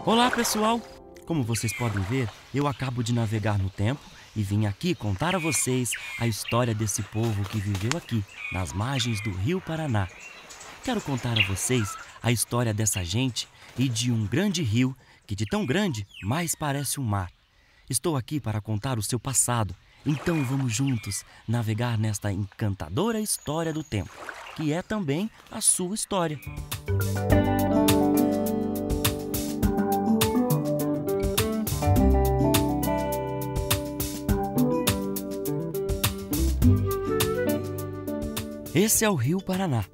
Olá, pessoal! Como vocês podem ver, eu acabo de navegar no tempo e vim aqui contar a vocês a história desse povo que viveu aqui, nas margens do Rio Paraná. Quero contar a vocês a história dessa gente e de um grande rio que, de tão grande, mais parece um mar. Estou aqui para contar o seu passado, então vamos juntos navegar nesta encantadora história do tempo, que é também a sua história. Esse é o Rio Paraná.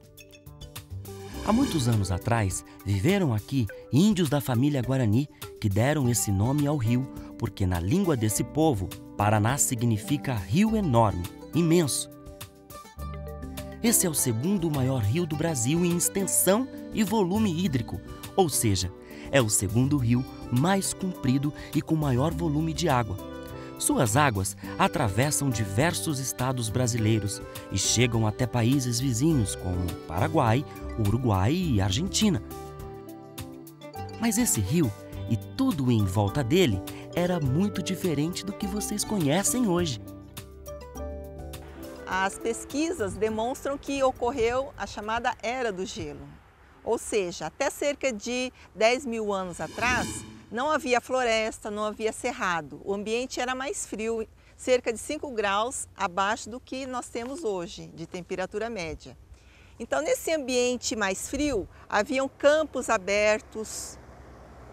Há muitos anos atrás, viveram aqui índios da família Guarani que deram esse nome ao rio, porque na língua desse povo, Paraná significa rio enorme, imenso. Esse é o segundo maior rio do Brasil em extensão e volume hídrico, ou seja, é o segundo rio mais comprido e com maior volume de água. Suas águas atravessam diversos estados brasileiros e chegam até países vizinhos como Paraguai, Uruguai e Argentina. Mas esse rio e tudo em volta dele era muito diferente do que vocês conhecem hoje. As pesquisas demonstram que ocorreu a chamada Era do Gelo. Ou seja, até cerca de 10 mil anos atrás, não havia floresta, não havia cerrado. O ambiente era mais frio, cerca de 5 graus abaixo do que nós temos hoje, de temperatura média. Então, nesse ambiente mais frio, haviam campos abertos,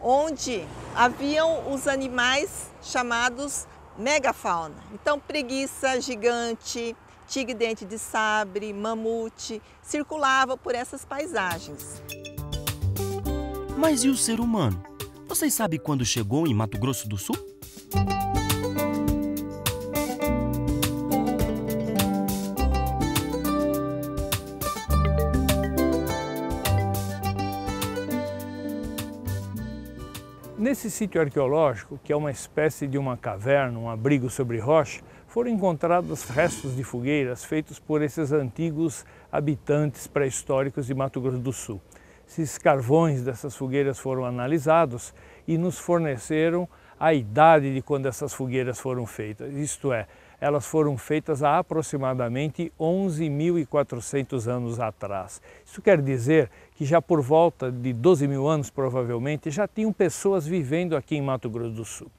onde haviam os animais chamados megafauna. Então, preguiça gigante, tigre-dente de sabre, mamute, circulavam por essas paisagens. Mas e o ser humano? Vocês sabem quando chegou em Mato Grosso do Sul? Nesse sítio arqueológico, que é uma espécie de uma caverna, um abrigo sobre rocha, foram encontrados restos de fogueiras feitos por esses antigos habitantes pré-históricos de Mato Grosso do Sul. Esses carvões dessas fogueiras foram analisados e nos forneceram a idade de quando essas fogueiras foram feitas. Isto é, elas foram feitas há aproximadamente 11.400 anos atrás. Isso quer dizer que já por volta de 12 mil anos, provavelmente, já tinham pessoas vivendo aqui em Mato Grosso do Sul.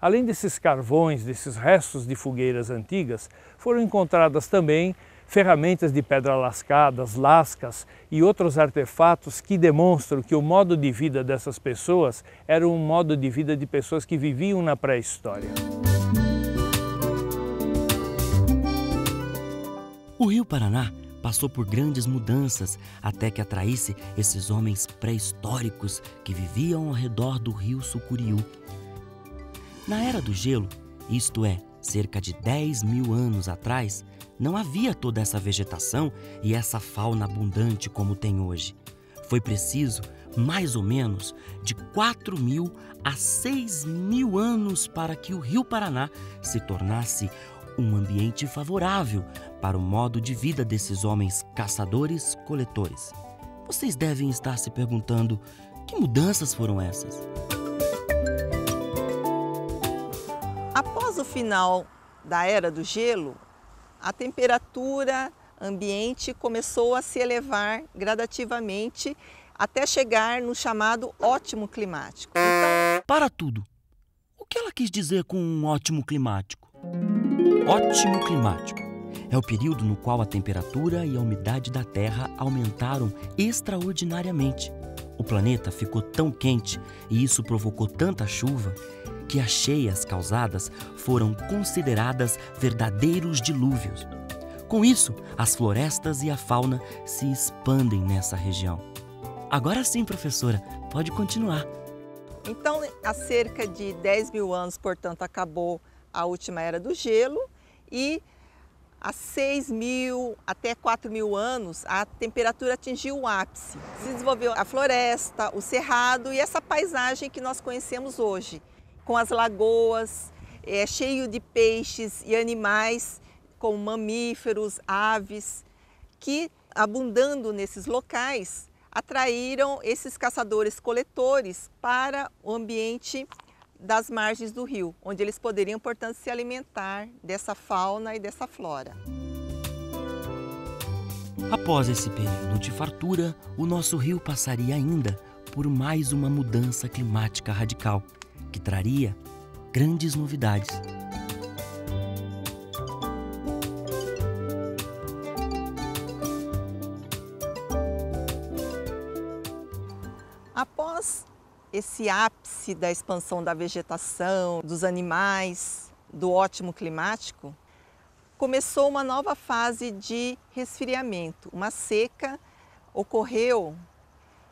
Além desses carvões, desses restos de fogueiras antigas, foram encontradas também ferramentas de pedra lascadas, lascas e outros artefatos que demonstram que o modo de vida dessas pessoas era um modo de vida de pessoas que viviam na pré-história. O Rio Paraná passou por grandes mudanças até que atraísse esses homens pré-históricos que viviam ao redor do rio Sucuriú. Na Era do Gelo, isto é, cerca de 10 mil anos atrás, não havia toda essa vegetação e essa fauna abundante como tem hoje. Foi preciso, mais ou menos, de 4.000 a 6.000 anos para que o Rio Paraná se tornasse um ambiente favorável para o modo de vida desses homens caçadores-coletores. Vocês devem estar se perguntando, que mudanças foram essas? Após o final da Era do Gelo, a temperatura ambiente começou a se elevar gradativamente até chegar no chamado ótimo climático. Então, Para tudo! O que ela quis dizer com um ótimo climático? Ótimo climático é o período no qual a temperatura e a umidade da Terra aumentaram extraordinariamente. O planeta ficou tão quente e isso provocou tanta chuva que as cheias causadas foram consideradas verdadeiros dilúvios. Com isso, as florestas e a fauna se expandem nessa região. Agora sim, professora, pode continuar. então, há cerca de 10 mil anos, portanto, acabou a última Era do Gelo e há 6 mil até 4 mil anos a temperatura atingiu o ápice. Se desenvolveu a floresta, o cerrado e essa paisagem que nós conhecemos hoje, com as lagoas, cheio de peixes e animais como mamíferos, aves, que abundando nesses locais, atraíram esses caçadores-coletores para o ambiente das margens do rio, onde eles poderiam, portanto, se alimentar dessa fauna e dessa flora. Após esse período de fartura, o nosso rio passaria ainda por mais uma mudança climática radical, que traria grandes novidades. Após esse ápice da expansão da vegetação, dos animais, do ótimo climático, começou uma nova fase de resfriamento. Uma seca ocorreu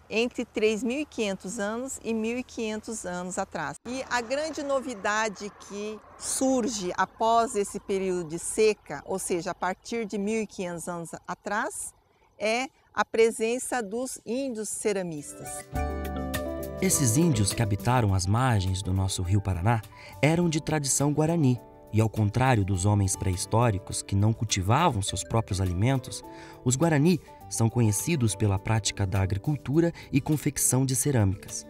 entre 3.500 anos e 1.500 anos atrás. E a grande novidade que surge após esse período de seca, ou seja, a partir de 1.500 anos atrás, é a presença dos índios ceramistas. Esses índios que habitaram as margens do nosso rio Paraná eram de tradição guarani e, ao contrário dos homens pré-históricos que não cultivavam seus próprios alimentos, os guarani são conhecidos pela prática da agricultura e confecção de cerâmicas.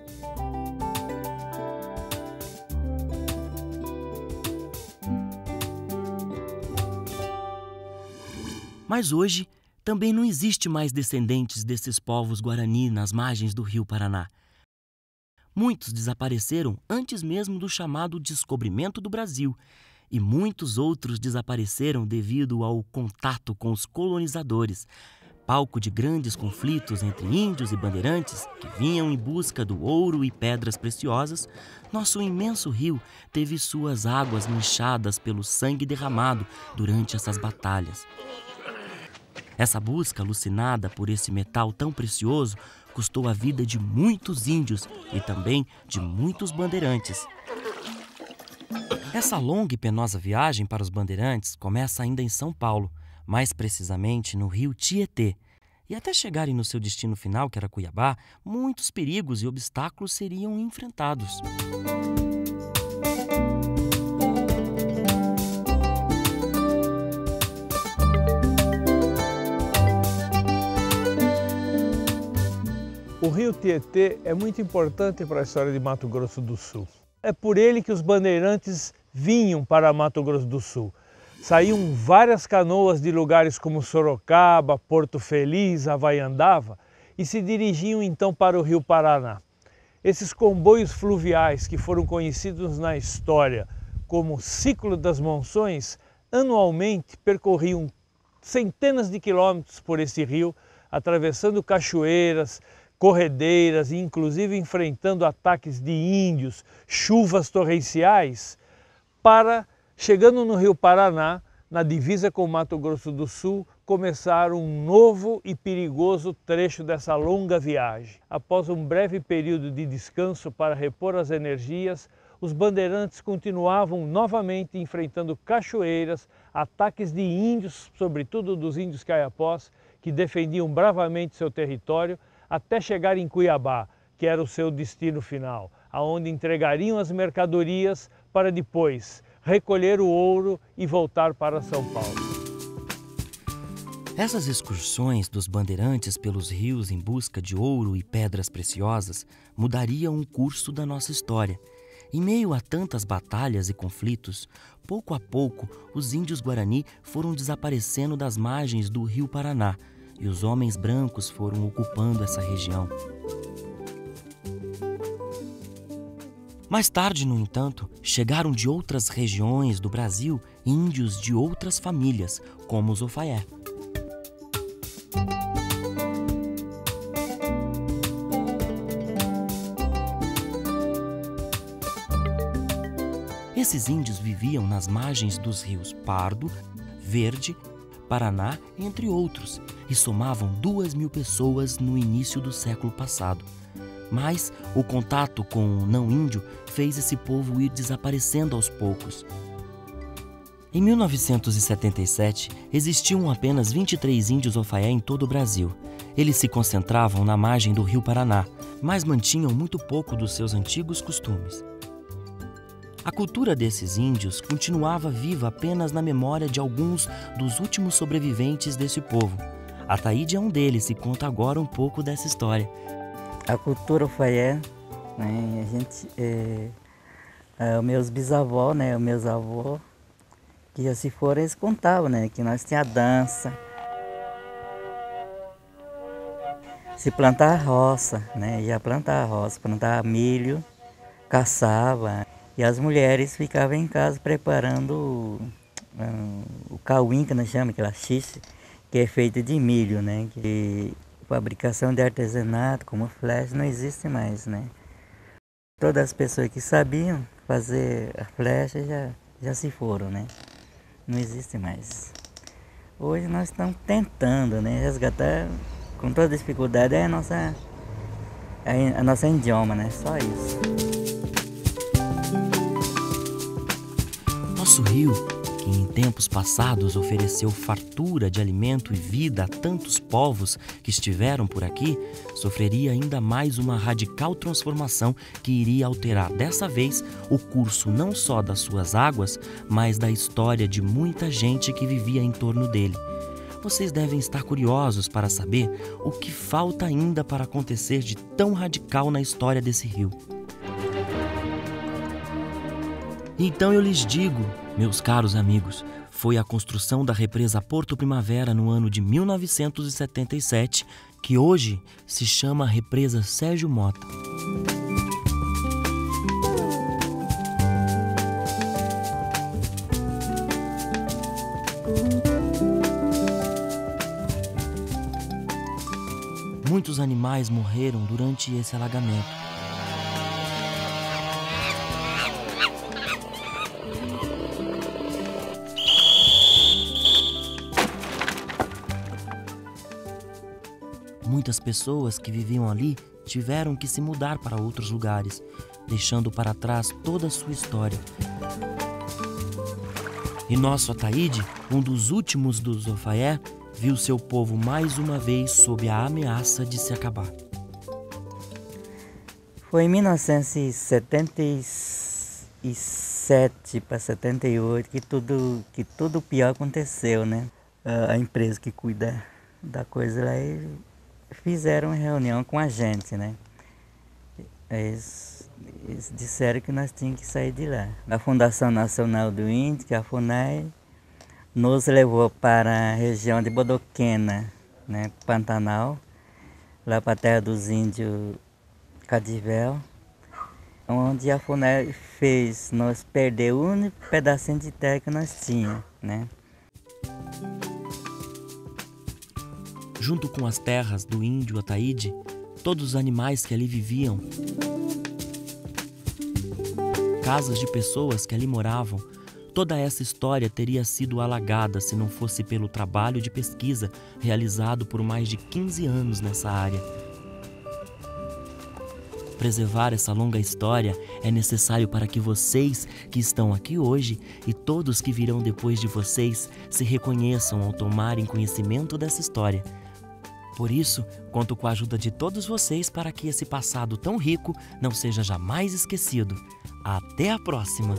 Mas hoje também não existe mais descendentes desses povos guarani nas margens do rio Paraná. Muitos desapareceram antes mesmo do chamado descobrimento do Brasil, e muitos outros desapareceram devido ao contato com os colonizadores, palco de grandes conflitos entre índios e bandeirantes que vinham em busca do ouro e pedras preciosas. Nosso imenso rio teve suas águas manchadas pelo sangue derramado durante essas batalhas. Essa busca alucinada por esse metal tão precioso custou a vida de muitos índios e também de muitos bandeirantes. Essa longa e penosa viagem para os bandeirantes começa ainda em São Paulo, mais precisamente no rio Tietê. E até chegarem no seu destino final, que era Cuiabá, muitos perigos e obstáculos seriam enfrentados. O rio Tietê é muito importante para a história de Mato Grosso do Sul. É por ele que os bandeirantes vinham para Mato Grosso do Sul. Saíam várias canoas de lugares como Sorocaba, Porto Feliz, Havaiandava e se dirigiam então para o rio Paraná. Esses comboios fluviais que foram conhecidos na história como Ciclo das Monções, anualmente percorriam centenas de quilômetros por esse rio, atravessando cachoeiras, corredeiras e inclusive enfrentando ataques de índios, chuvas torrenciais, para, chegando no rio Paraná, na divisa com o Mato Grosso do Sul, começar um novo e perigoso trecho dessa longa viagem. Após um breve período de descanso para repor as energias, os bandeirantes continuavam novamente enfrentando cachoeiras, ataques de índios, sobretudo dos índios caiapós, que defendiam bravamente seu território, até chegar em Cuiabá, que era o seu destino final, aonde entregariam as mercadorias para depois recolher o ouro e voltar para São Paulo. Essas excursões dos bandeirantes pelos rios em busca de ouro e pedras preciosas mudariam o curso da nossa história. Em meio a tantas batalhas e conflitos, pouco a pouco os índios guarani foram desaparecendo das margens do rio Paraná, e os homens brancos foram ocupando essa região. Mais tarde, no entanto, chegaram de outras regiões do Brasil índios de outras famílias, como os Ofaié. Esses índios viviam nas margens dos rios Pardo, Verde, Paraná, entre outros, e somavam 2.000 pessoas no início do século passado. Mas o contato com o não-índio fez esse povo ir desaparecendo aos poucos. Em 1977, existiam apenas 23 índios Ofaié em todo o Brasil. Eles se concentravam na margem do rio Paraná, mas mantinham muito pouco dos seus antigos costumes. A cultura desses índios continuava viva apenas na memória de alguns dos últimos sobreviventes desse povo. Ataíde é um deles e conta agora um pouco dessa história. A cultura Ufaié, né, a gente, os meus bisavós, né, os meus avós, que já se foram, eles contavam, né, que nós tínhamos dança, se plantar roça, né, ia plantar roça, plantar milho, caçava, e as mulheres ficavam em casa preparando o cauim, que nós chamamos, aquela xixe, que é feito de milho, né, que fabricação de artesanato, como flecha, não existe mais, né. Todas as pessoas que sabiam fazer a flecha já se foram, né, não existe mais. Hoje nós estamos tentando, né, resgatar, com toda dificuldade, a nossa idioma, né, só isso. Nosso rio, que em tempos passados ofereceu fartura de alimento e vida a tantos povos que estiveram por aqui, sofreria ainda mais uma radical transformação que iria alterar dessa vez o curso não só das suas águas, mas da história de muita gente que vivia em torno dele. Vocês devem estar curiosos para saber o que falta ainda para acontecer de tão radical na história desse rio. Então eu lhes digo, meus caros amigos, foi a construção da represa Porto Primavera no ano de 1977, que hoje se chama Represa Sérgio Mota. Muitos animais morreram durante esse alagamento. Muitas pessoas que viviam ali tiveram que se mudar para outros lugares, deixando para trás toda a sua história. E nosso Ataíde, um dos últimos dos Ufaié, viu seu povo mais uma vez sob a ameaça de se acabar. Foi em 1977 para 78 que tudo pior aconteceu, né? A empresa que cuida da coisa lá fizeram uma reunião com a gente, né? Eles disseram que nós tínhamos que sair de lá. A Fundação Nacional do Índio, que é a FUNAI, nos levou para a região de Bodoquena, né, Pantanal, lá para a terra dos índios Cadivel, onde a FUNAI fez nós perder o único pedacinho de terra que nós tínhamos, né? Junto com as terras do índio Ataíde, todos os animais que ali viviam, casas de pessoas que ali moravam, toda essa história teria sido alagada se não fosse pelo trabalho de pesquisa realizado por mais de 15 anos nessa área. Preservar essa longa história é necessário para que vocês que estão aqui hoje e todos que virão depois de vocês se reconheçam ao tomarem conhecimento dessa história. Por isso, conto com a ajuda de todos vocês para que esse passado tão rico não seja jamais esquecido. Até a próxima!